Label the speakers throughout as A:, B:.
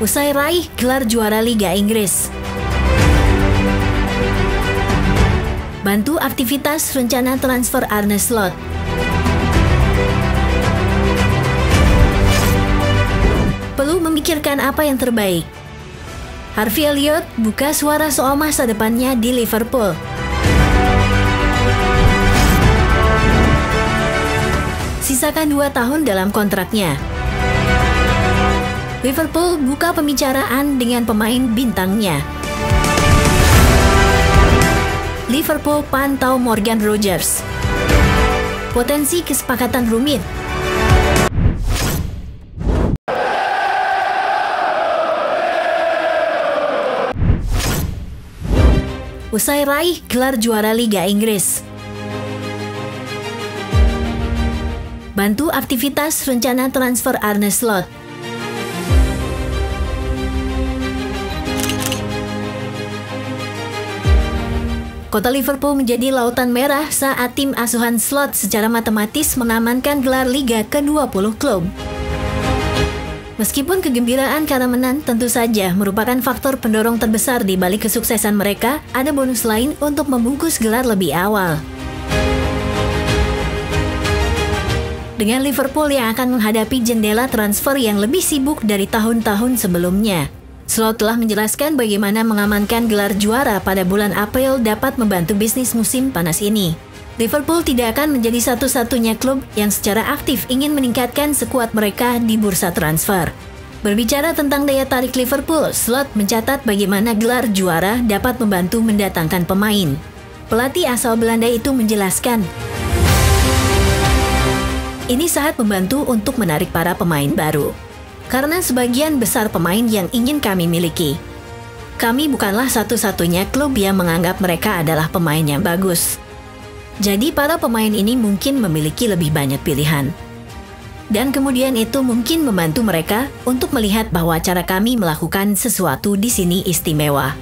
A: usai raih gelar juara Liga Inggris. Bantu aktivitas rencana transfer Arne Slot. Perlu memikirkan apa yang terbaik. Harvey Elliott buka suara soal masa depannya di Liverpool. Sisakan 2 tahun dalam kontraknya. Liverpool buka pembicaraan dengan pemain bintangnya. Liverpool pantau Morgan Rogers. Potensi kesepakatan rumit. Usai raih gelar juara Liga Inggris. Bantu aktivitas rencana transfer Arne Slot. Kota Liverpool menjadi lautan merah saat tim asuhan Slot secara matematis mengamankan gelar Liga ke-20 klub. Meskipun kegembiraan karena menang tentu saja merupakan faktor pendorong terbesar di balik kesuksesan mereka, ada bonus lain untuk membungkus gelar lebih awal. Dengan Liverpool yang akan menghadapi jendela transfer yang lebih sibuk dari tahun-tahun sebelumnya, Slot telah menjelaskan bagaimana mengamankan gelar juara pada bulan April dapat membantu bisnis musim panas ini. Liverpool tidak akan menjadi satu-satunya klub yang secara aktif ingin meningkatkan skuad mereka di bursa transfer. Berbicara tentang daya tarik Liverpool, Slot mencatat bagaimana gelar juara dapat membantu mendatangkan pemain. Pelatih asal Belanda itu menjelaskan, ini sangat membantu untuk menarik para pemain baru. Karena sebagian besar pemain yang ingin kami miliki. Kami bukanlah satu-satunya klub yang menganggap mereka adalah pemain yang bagus. Jadi para pemain ini mungkin memiliki lebih banyak pilihan. Dan kemudian itu mungkin membantu mereka untuk melihat bahwa cara kami melakukan sesuatu di sini istimewa.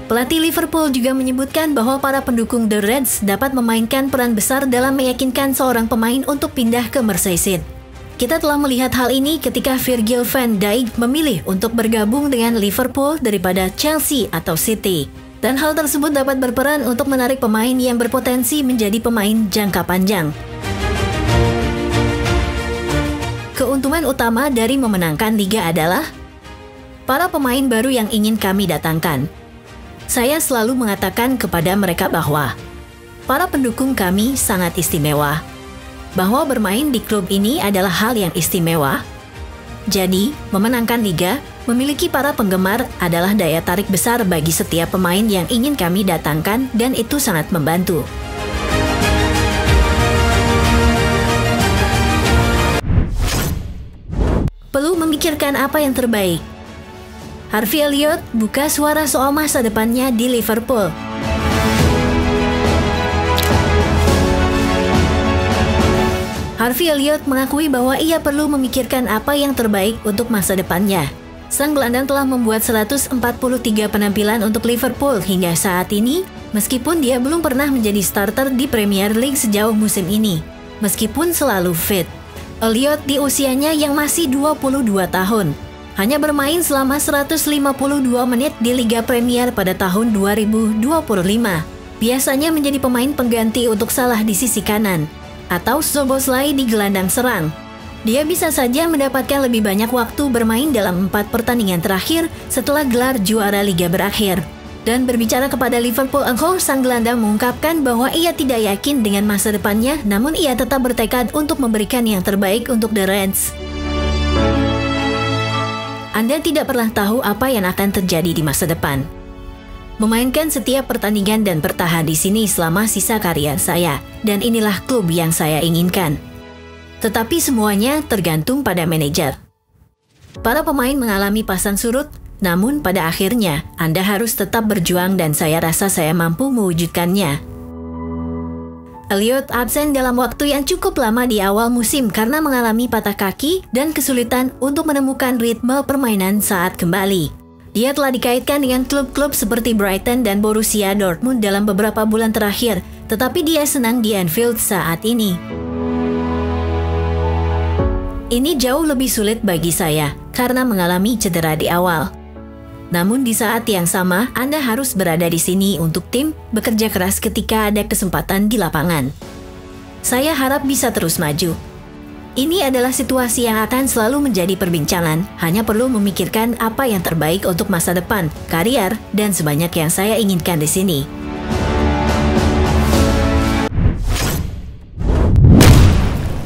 A: Pelatih Liverpool juga menyebutkan bahwa para pendukung The Reds dapat memainkan peran besar dalam meyakinkan seorang pemain untuk pindah ke Merseyside. Kita telah melihat hal ini ketika Virgil van Dijk memilih untuk bergabung dengan Liverpool daripada Chelsea atau City. Dan hal tersebut dapat berperan untuk menarik pemain yang berpotensi menjadi pemain jangka panjang. Keuntungan utama dari memenangkan liga adalah para pemain baru yang ingin kami datangkan. Saya selalu mengatakan kepada mereka bahwa para pendukung kami sangat istimewa. Bahwa bermain di klub ini adalah hal yang istimewa. Jadi, memenangkan liga, memiliki para penggemar adalah daya tarik besar bagi setiap pemain yang ingin kami datangkan dan itu sangat membantu. Perlu memikirkan apa yang terbaik. Harvey Elliott buka suara soal masa depannya di Liverpool. Harvey Elliott mengakui bahwa ia perlu memikirkan apa yang terbaik untuk masa depannya. Sang gelandang telah membuat 143 penampilan untuk Liverpool hingga saat ini, meskipun dia belum pernah menjadi starter di Premier League sejauh musim ini. Meskipun selalu fit, Elliott di usianya yang masih 22 tahun, hanya bermain selama 152 menit di Liga Premier pada tahun 2025. Biasanya menjadi pemain pengganti untuk Salah di sisi kanan, atau Szoboszlai di gelandang serang. Dia bisa saja mendapatkan lebih banyak waktu bermain dalam 4 pertandingan terakhir setelah gelar juara Liga berakhir. Dan berbicara kepada Liverpool Echo, sang gelandang mengungkapkan bahwa ia tidak yakin dengan masa depannya, namun ia tetap bertekad untuk memberikan yang terbaik untuk The Reds. Anda tidak pernah tahu apa yang akan terjadi di masa depan. Memainkan setiap pertandingan dan bertahan di sini selama sisa karier saya, dan inilah klub yang saya inginkan. Tetapi semuanya tergantung pada manajer. Para pemain mengalami pasang surut, namun pada akhirnya Anda harus tetap berjuang dan saya rasa saya mampu mewujudkannya. Elliott absen dalam waktu yang cukup lama di awal musim karena mengalami patah kaki dan kesulitan untuk menemukan ritme permainan saat kembali. Dia telah dikaitkan dengan klub-klub seperti Brighton dan Borussia Dortmund dalam beberapa bulan terakhir, tetapi dia senang di Anfield saat ini. Ini jauh lebih sulit bagi saya karena mengalami cedera di awal. Namun di saat yang sama, Anda harus berada di sini untuk tim bekerja keras ketika ada kesempatan di lapangan. Saya harap bisa terus maju. Ini adalah situasi yang akan selalu menjadi perbincangan, hanya perlu memikirkan apa yang terbaik untuk masa depan, karier, dan sebanyak yang saya inginkan di sini.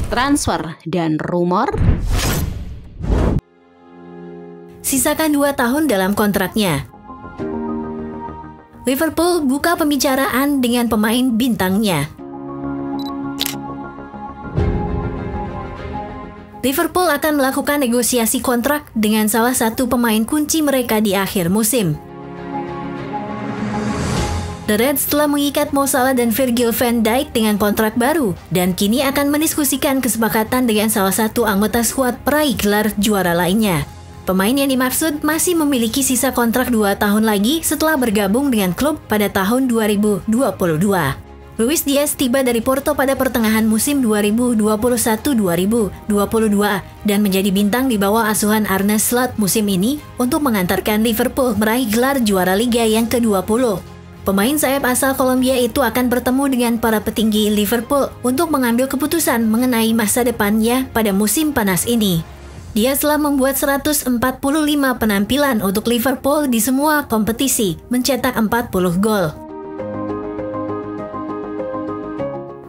B: Transfer dan rumor.
A: Sisakan 2 tahun dalam kontraknya. Liverpool buka pembicaraan dengan pemain bintangnya. Liverpool akan melakukan negosiasi kontrak dengan salah satu pemain kunci mereka di akhir musim. The Reds telah mengikat Mo Salah dan Virgil van Dijk dengan kontrak baru dan kini akan mendiskusikan kesepakatan dengan salah satu anggota skuad peraih gelar juara lainnya. Pemain yang dimaksud masih memiliki sisa kontrak 2 tahun lagi setelah bergabung dengan klub pada tahun 2022. Luis Diaz tiba dari Porto pada pertengahan musim 2021-2022 dan menjadi bintang di bawah asuhan Arne Slot musim ini untuk mengantarkan Liverpool meraih gelar juara Liga yang ke-20. Pemain sayap asal Kolombia itu akan bertemu dengan para petinggi Liverpool untuk mengambil keputusan mengenai masa depannya pada musim panas ini. Dia telah membuat 145 penampilan untuk Liverpool di semua kompetisi, mencetak 40 gol.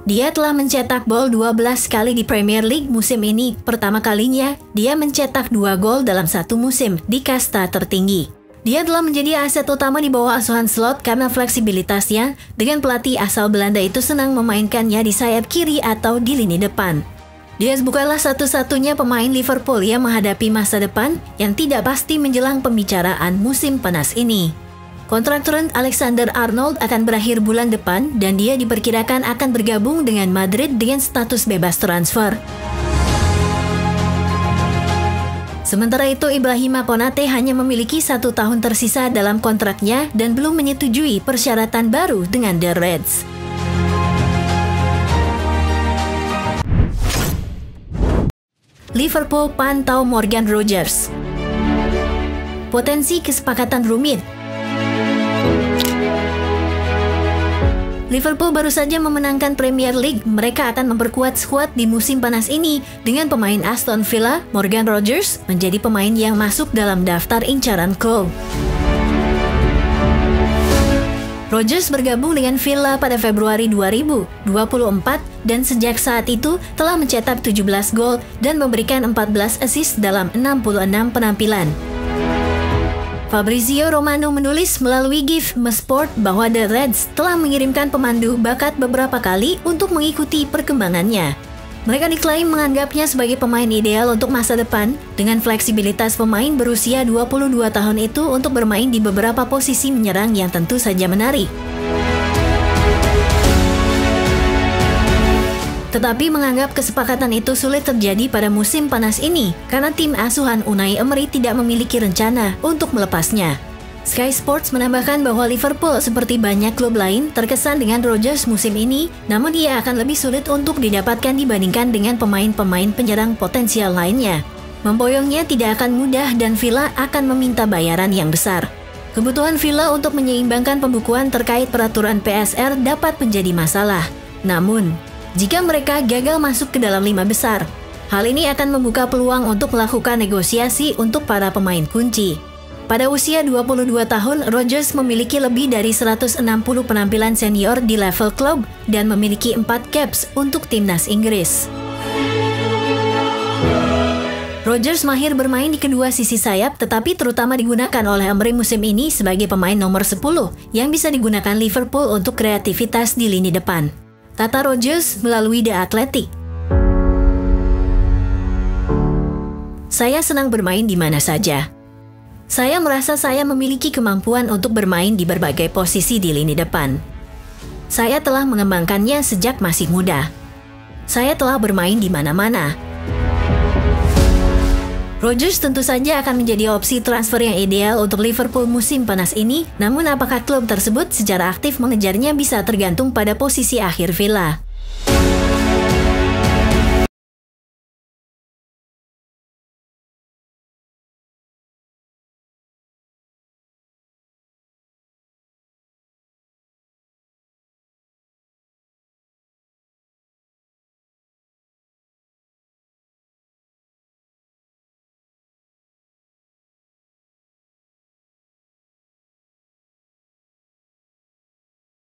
A: Dia telah mencetak gol 12 kali di Premier League musim ini. Pertama kalinya, dia mencetak 2 gol dalam satu musim di kasta tertinggi. Dia telah menjadi aset utama di bawah asuhan Slot karena fleksibilitasnya dengan pelatih asal Belanda itu senang memainkannya di sayap kiri atau di lini depan. Diaz bukanlah satu-satunya pemain Liverpool yang menghadapi masa depan yang tidak pasti menjelang pembicaraan musim panas ini. Kontrak Trent Alexander-Arnold akan berakhir bulan depan dan dia diperkirakan akan bergabung dengan Madrid dengan status bebas transfer. Sementara itu, Ibrahima Konate hanya memiliki 1 tahun tersisa dalam kontraknya dan belum menyetujui persyaratan baru dengan The Reds. Liverpool pantau Morgan Rogers. Potensi kesepakatan rumit. Liverpool baru saja memenangkan Premier League. Mereka akan memperkuat skuad di musim panas ini dengan pemain Aston Villa, Morgan Rogers, menjadi pemain yang masuk dalam daftar incaran klub. Rogers bergabung dengan Villa pada Februari 2024 dan sejak saat itu telah mencetak 17 gol dan memberikan 14 assist dalam 66 penampilan. Fabrizio Romano menulis melalui GIF Sport bahwa The Reds telah mengirimkan pemandu bakat beberapa kali untuk mengikuti perkembangannya. Mereka diklaim menganggapnya sebagai pemain ideal untuk masa depan dengan fleksibilitas pemain berusia 22 tahun itu untuk bermain di beberapa posisi menyerang yang tentu saja menarik. Tetapi menganggap kesepakatan itu sulit terjadi pada musim panas ini karena tim asuhan Unai Emery tidak memiliki rencana untuk melepasnya. Sky Sports menambahkan bahwa Liverpool seperti banyak klub lain terkesan dengan Rogers musim ini, namun ia akan lebih sulit untuk didapatkan dibandingkan dengan pemain-pemain penyerang potensial lainnya. Memboyongnya tidak akan mudah dan Villa akan meminta bayaran yang besar. Kebutuhan Villa untuk menyeimbangkan pembukuan terkait peraturan PSR dapat menjadi masalah. Namun, jika mereka gagal masuk ke dalam 5 besar, hal ini akan membuka peluang untuk melakukan negosiasi untuk para pemain kunci. Pada usia 22 tahun, Rogers memiliki lebih dari 160 penampilan senior di level klub dan memiliki 4 caps untuk timnas Inggris. Rogers mahir bermain di kedua sisi sayap, tetapi terutama digunakan oleh Emery musim ini sebagai pemain nomor 10 yang bisa digunakan Liverpool untuk kreativitas di lini depan. Kata Rogers melalui The Athletic. Saya senang bermain di mana saja. Saya merasa saya memiliki kemampuan untuk bermain di berbagai posisi di lini depan. Saya telah mengembangkannya sejak masih muda. Saya telah bermain di mana-mana. Rogers tentu saja akan menjadi opsi transfer yang ideal untuk Liverpool musim panas ini, namun apakah klub tersebut secara aktif mengejarnya bisa tergantung pada posisi akhir Villa.